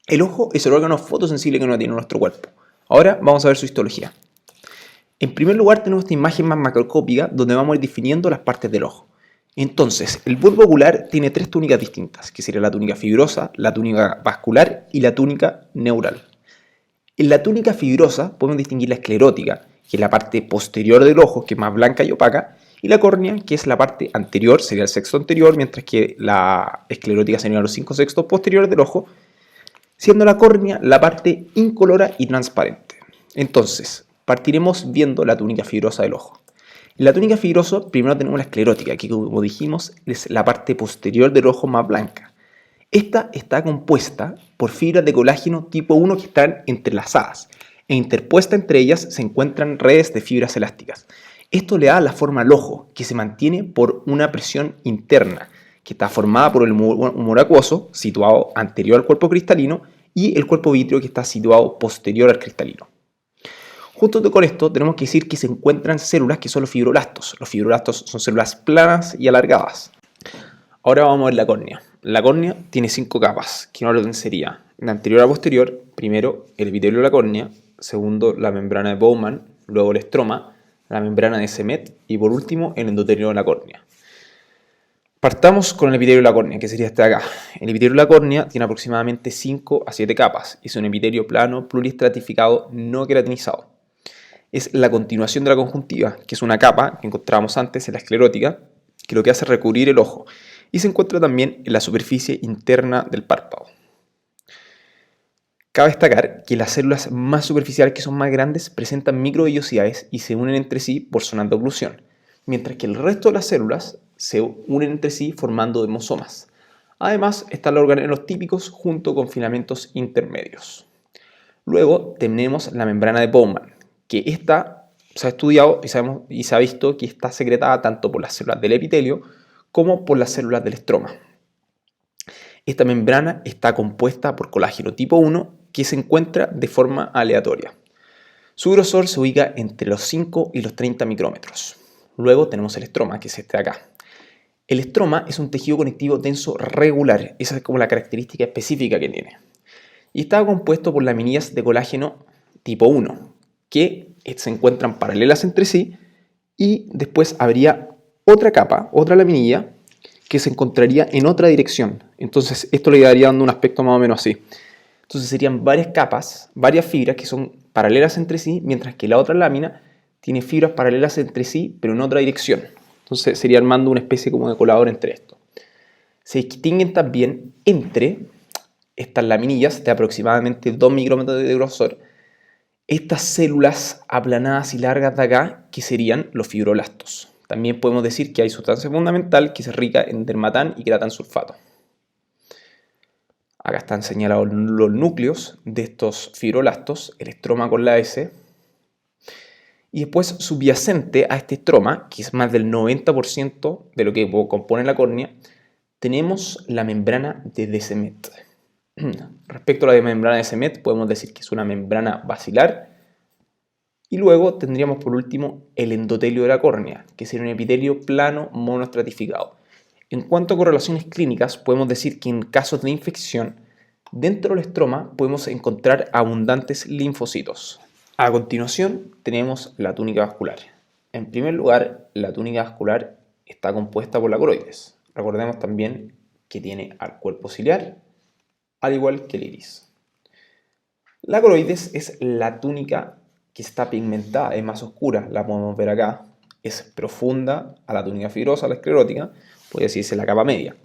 El ojo es el órgano fotosensible que no tiene nuestro cuerpo. Ahora vamos a ver su histología. En primer lugar tenemos esta imagen más macroscópica donde vamos a ir definiendo las partes del ojo. Entonces, el bulbo ocular tiene tres túnicas distintas, que sería la túnica fibrosa, la túnica vascular y la túnica neural. En la túnica fibrosa podemos distinguir la esclerótica, que es la parte posterior del ojo, que es más blanca y opaca, y la córnea, que es la parte anterior, sería el sexto anterior, mientras que la esclerótica sería los 5 sextos posteriores del ojo, siendo la córnea la parte incolora y transparente. Entonces, partiremos viendo la túnica fibrosa del ojo. En la túnica fibrosa primero tenemos la esclerótica, que como dijimos es la parte posterior del ojo más blanca. Esta está compuesta por fibras de colágeno tipo 1 que están entrelazadas e interpuesta entre ellas se encuentran redes de fibras elásticas. Esto le da la forma al ojo, que se mantiene por una presión interna, que está formada por el humor acuoso, situado anterior al cuerpo cristalino, y el cuerpo vítreo, que está situado posterior al cristalino. Junto con esto tenemos que decir que se encuentran células que son los fibroblastos. Los fibroblastos son células planas y alargadas. Ahora vamos a ver la córnea. La córnea tiene 5 capas, que en orden sería de anterior a posterior, primero el epitelio de la córnea, segundo la membrana de Bowman, luego el estroma, la membrana de Semet y por último el endotelio de la córnea. Partamos con el epitelio de la córnea, que sería este de acá. El epitelio de la córnea tiene aproximadamente 5 a 7 capas y es un epitelio plano pluriestratificado no queratinizado. Es la continuación de la conjuntiva, que es una capa que encontrábamos antes en la esclerótica, que lo que hace es recubrir el ojo, y se encuentra también en la superficie interna del párpado. Cabe destacar que las células más superficiales, que son más grandes, presentan microvellosidades y se unen entre sí por zonas de oclusión, mientras que el resto de las células se unen entre sí formando hemosomas. Además, están los organelos típicos junto con filamentos intermedios. Luego tenemos la membrana de Bowman, que esta se ha estudiado y se ha visto que está secretada tanto por las células del epitelio como por las células del estroma. Esta membrana está compuesta por colágeno tipo 1 que se encuentra de forma aleatoria. Su grosor se ubica entre los 5 y los 30 micrómetros. Luego tenemos el estroma, que es este de acá. El estroma es un tejido conectivo denso regular, esa es como la característica específica que tiene. Y está compuesto por laminillas de colágeno tipo 1, que se encuentran paralelas entre sí, y después habría otra capa, otra laminilla, que se encontraría en otra dirección. Entonces esto le daría dando un aspecto más o menos así. Entonces serían varias capas, varias fibras que son paralelas entre sí, mientras que la otra lámina tiene fibras paralelas entre sí, pero en otra dirección. Entonces sería armando una especie como de colador entre esto. Se distinguen también entre estas laminillas de aproximadamente 2 micrómetros de grosor, estas células aplanadas y largas de acá, que serían los fibroblastos. También podemos decir que hay sustancia fundamental que es rica en dermatán y queratansulfato. Acá están señalados los núcleos de estos fibroblastos, el estroma con la S. Y después subyacente a este estroma, que es más del 90% de lo que compone la córnea, tenemos la membrana de Semet. Respecto a la membrana de Semet, podemos decir que es una membrana basilar. Y luego tendríamos por último el endotelio de la córnea, que sería un epitelio plano monoestratificado. En cuanto a correlaciones clínicas, podemos decir que en casos de infección, dentro del estroma podemos encontrar abundantes linfocitos. A continuación tenemos la túnica vascular. En primer lugar, la túnica vascular está compuesta por la coroides. Recordemos también que tiene al cuerpo ciliar, al igual que el iris. La coroides es la túnica que está pigmentada, es más oscura, la podemos ver acá, es profunda a la túnica fibrosa, a la esclerótica, puede decirse la capa media,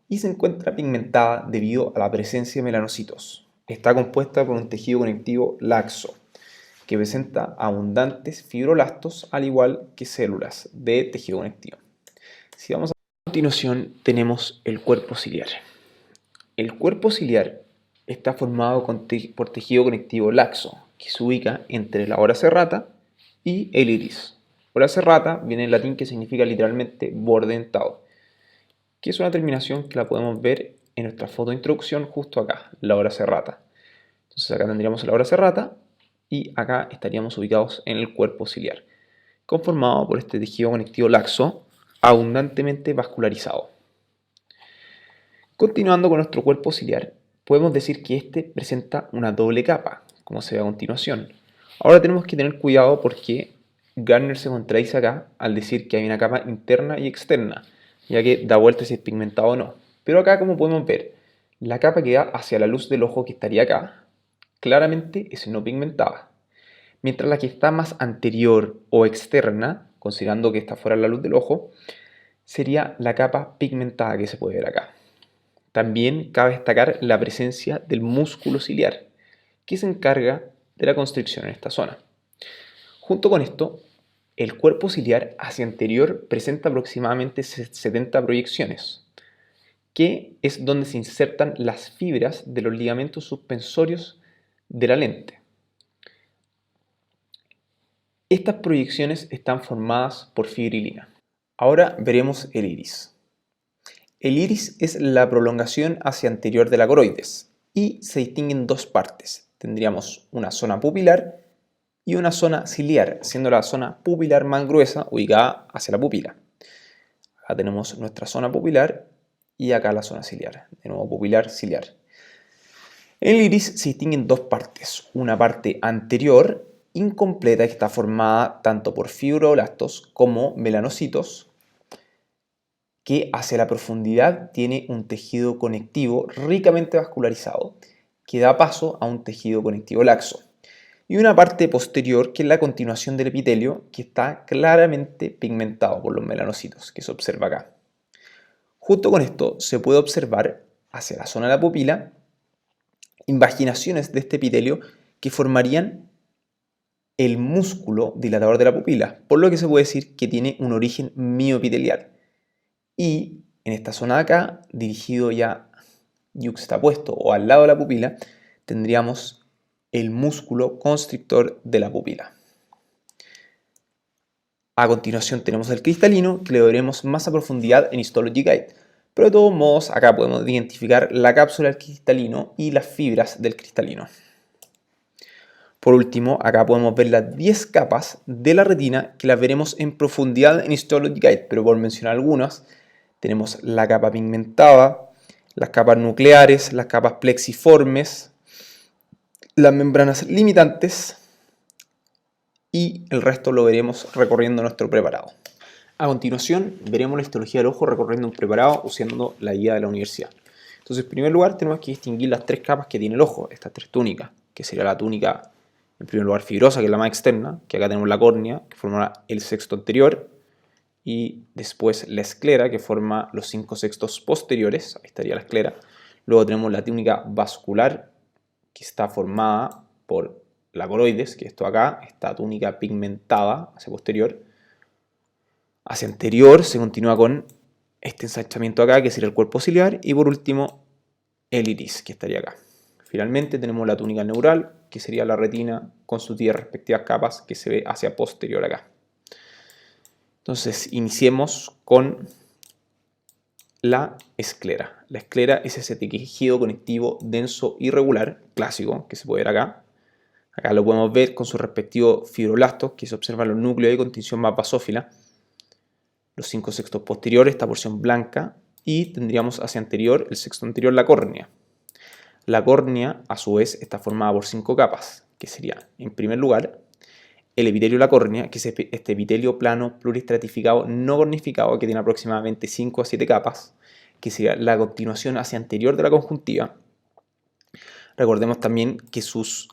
y se encuentra pigmentada debido a la presencia de melanocitos. Está compuesta por un tejido conectivo laxo, que presenta abundantes fibroblastos, al igual que células de tejido conectivo. Si vamos a continuación, tenemos el cuerpo ciliar. El cuerpo ciliar está formado por tejido conectivo laxo, que se ubica entre la ora serrata y el iris. Ora serrata viene en latín que significa literalmente borde dentado, que es una terminación que la podemos ver en nuestra foto de introducción justo acá, la ora serrata. Entonces acá tendríamos la ora serrata y acá estaríamos ubicados en el cuerpo ciliar, conformado por este tejido conectivo laxo abundantemente vascularizado. Continuando con nuestro cuerpo ciliar, podemos decir que este presenta una doble capa, como se ve a continuación. Ahora tenemos que tener cuidado porque Gardner se contradice acá al decir que hay una capa interna y externa, ya que da vuelta si es pigmentado o no. Pero acá, como podemos ver, la capa que da hacia la luz del ojo, que estaría acá, claramente es no pigmentada. Mientras la que está más anterior o externa, considerando que está fuera de la luz del ojo, sería la capa pigmentada que se puede ver acá. También cabe destacar la presencia del músculo ciliar, que se encarga de la constricción en esta zona. Junto con esto, el cuerpo ciliar hacia anterior presenta aproximadamente 70 proyecciones, que es donde se insertan las fibras de los ligamentos suspensorios de la lente. Estas proyecciones están formadas por fibrilina. Ahora veremos el iris. El iris es la prolongación hacia anterior de la coroides y se distingue en dos partes. Tendríamos una zona pupilar y una zona ciliar, siendo la zona pupilar más gruesa ubicada hacia la pupila. Acá tenemos nuestra zona pupilar y acá la zona ciliar. De nuevo pupilar, ciliar. El iris se distingue en dos partes. Una parte anterior, incompleta, que está formada tanto por fibroblastos como melanocitos, que hacia la profundidad tiene un tejido conectivo ricamente vascularizado, que da paso a un tejido conectivo laxo. Y una parte posterior, que es la continuación del epitelio, que está claramente pigmentado por los melanocitos, que se observa acá. Junto con esto se puede observar hacia la zona de la pupila invaginaciones de este epitelio que formarían el músculo dilatador de la pupila, por lo que se puede decir que tiene un origen mioepitelial. Y en esta zona de acá, dirigido ya yuxtapuesto o al lado de la pupila, tendríamos el músculo constrictor de la pupila. A continuación tenemos el cristalino, que lo veremos más a profundidad en Histology Guide. Pero de todos modos, acá podemos identificar la cápsula del cristalino y las fibras del cristalino. Por último, acá podemos ver las 10 capas de la retina, que las veremos en profundidad en Histology Guide, pero por mencionar algunas, tenemos la capa pigmentada, las capas nucleares, las capas plexiformes, las membranas limitantes y el resto lo veremos recorriendo nuestro preparado. A continuación veremos la histología del ojo recorriendo un preparado usando la guía de la universidad. Entonces, en primer lugar tenemos que distinguir las tres capas que tiene el ojo, estas tres túnicas, que sería la túnica, en primer lugar, fibrosa, que es la más externa, que acá tenemos la córnea, que forma el sexto anterior, y después la esclera, que forma los 5 sextos posteriores, ahí estaría la esclera. Luego tenemos la túnica vascular, que está formada por la coroides, que es esto acá, esta túnica pigmentada hacia posterior. Hacia anterior se continúa con este ensanchamiento acá, que sería el cuerpo ciliar, y por último el iris, que estaría acá. Finalmente tenemos la túnica neural, que sería la retina con sus 10 respectivas capas, que se ve hacia posterior acá. Entonces, iniciemos con la esclera. La esclera es ese tejido conectivo denso irregular, clásico, que se puede ver acá. Acá lo podemos ver con sus respectivos fibroblastos, que se observan los núcleos de contención más basófila. Los 5 sextos posteriores, esta porción blanca, y tendríamos hacia anterior, el sexto anterior, la córnea. La córnea, a su vez, está formada por 5 capas, que sería, en primer lugar, el epitelio de la córnea, que es este epitelio plano pluristratificado no cornificado, que tiene aproximadamente 5 a 7 capas, que sería la continuación hacia anterior de la conjuntiva. Recordemos también que sus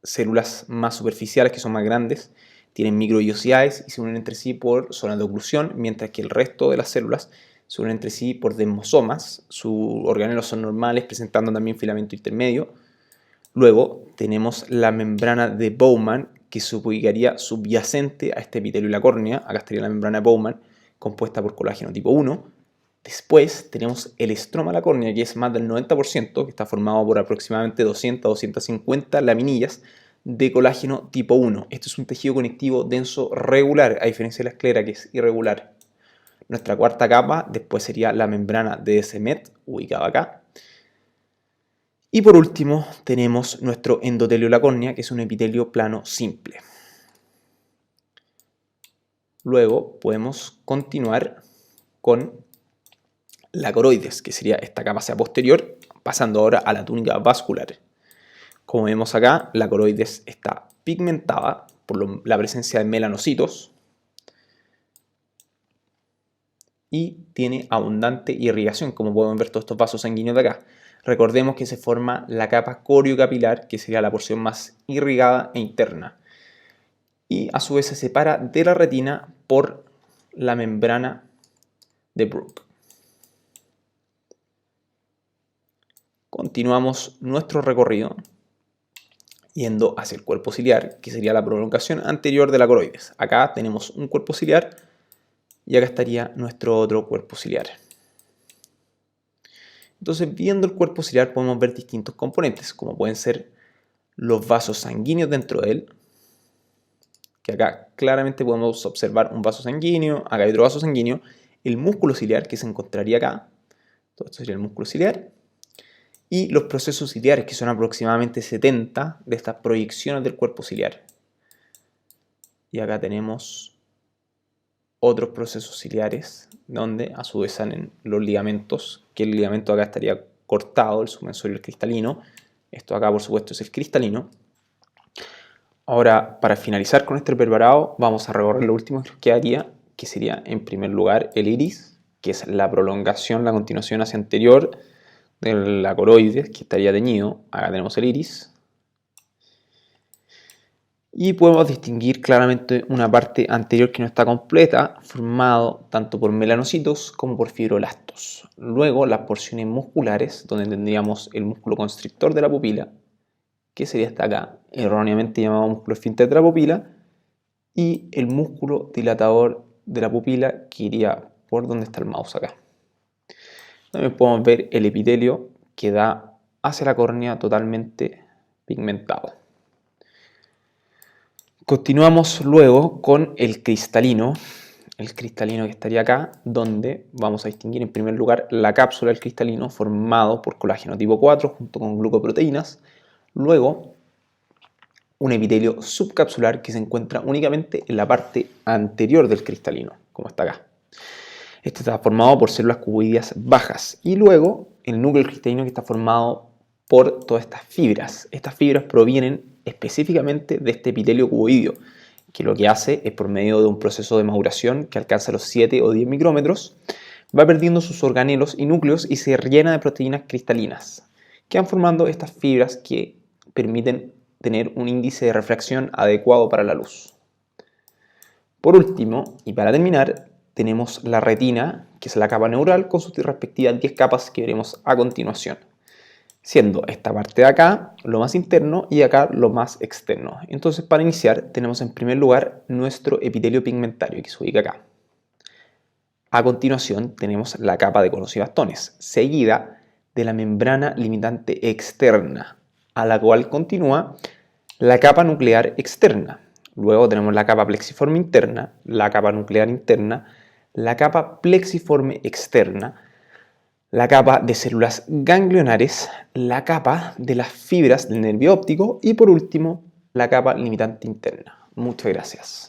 células más superficiales, que son más grandes, tienen microvellosidades y se unen entre sí por zonas de oclusión, mientras que el resto de las células se unen entre sí por desmosomas. Sus organelos son normales, presentando también filamento intermedio. Luego tenemos la membrana de Bowman, que se ubicaría subyacente a este epitelio y la córnea. Acá estaría la membrana de Bowman, compuesta por colágeno tipo 1. Después tenemos el estroma de la córnea, que es más del 90%, que está formado por aproximadamente 200 a 250 laminillas de colágeno tipo 1. Esto es un tejido conectivo denso regular, a diferencia de la esclera, que es irregular. Nuestra cuarta capa después sería la membrana de Descemet, ubicada acá. Y por último tenemos nuestro endotelio de la córnea, que es un epitelio plano simple. Luego podemos continuar con la coroides, que sería esta capa hacia posterior, Pasando ahora a la túnica vascular. Como vemos acá, la coroides está pigmentada por la presencia de melanocitos y tiene abundante irrigación, como podemos ver todos estos vasos sanguíneos de acá. Recordemos que se forma la capa coriocapilar, que sería la porción más irrigada e interna. Y a su vez se separa de la retina por la membrana de Bruch. Continuamos nuestro recorrido yendo hacia el cuerpo ciliar, que sería la prolongación anterior de la coroides. Acá tenemos un cuerpo ciliar y acá estaría nuestro otro cuerpo ciliar. Entonces, viendo el cuerpo ciliar podemos ver distintos componentes, como pueden ser los vasos sanguíneos dentro de él, que acá claramente podemos observar un vaso sanguíneo, acá hay otro vaso sanguíneo, el músculo ciliar que se encontraría acá, todo esto sería el músculo ciliar, y los procesos ciliares, que son aproximadamente 70 de estas proyecciones del cuerpo ciliar. Y acá tenemos otros procesos ciliares, donde a su vez salen los ligamentos, que el ligamento acá estaría cortado, el suspensorio y el cristalino. Esto acá, por supuesto, es el cristalino. Ahora, para finalizar con este preparado, vamos a recorrer lo último que quedaría, que sería, en primer lugar, el iris, que es la prolongación, la continuación hacia anterior de la coroides, que estaría teñido. Acá tenemos el iris. Y podemos distinguir claramente una parte anterior que no está completa, formado tanto por melanocitos como por fibroblastos. Luego las porciones musculares, donde tendríamos el músculo constrictor de la pupila, que sería hasta acá, erróneamente llamado músculo esfínter de la pupila, y el músculo dilatador de la pupila, que iría por donde está el mouse acá. También podemos ver el epitelio que da hacia la córnea totalmente pigmentado. Continuamos luego con el cristalino que estaría acá, donde vamos a distinguir en primer lugar la cápsula del cristalino formado por colágeno tipo 4 junto con glucoproteínas, luego un epitelio subcapsular que se encuentra únicamente en la parte anterior del cristalino, como está acá. Este está formado por células cuboideas bajas y luego el núcleo del cristalino que está formado por todas estas fibras. Estas fibras provienen específicamente de este epitelio cuboideo, que lo que hace es por medio de un proceso de maduración que alcanza los 7 o 10 micrómetros, va perdiendo sus organelos y núcleos y se rellena de proteínas cristalinas, que van formando estas fibras que permiten tener un índice de refracción adecuado para la luz. Por último, y para terminar, tenemos la retina, que es la capa neural con sus respectivas 10 capas que veremos a continuación, siendo esta parte de acá lo más interno y acá lo más externo. Entonces, para iniciar tenemos en primer lugar nuestro epitelio pigmentario, que se ubica acá. A continuación tenemos la capa de conos y bastones, seguida de la membrana limitante externa, a la cual continúa la capa nuclear externa. Luego tenemos la capa plexiforme interna, la capa nuclear interna, la capa plexiforme externa, la capa de células ganglionares, la capa de las fibras del nervio óptico y por último la capa limitante interna. Muchas gracias.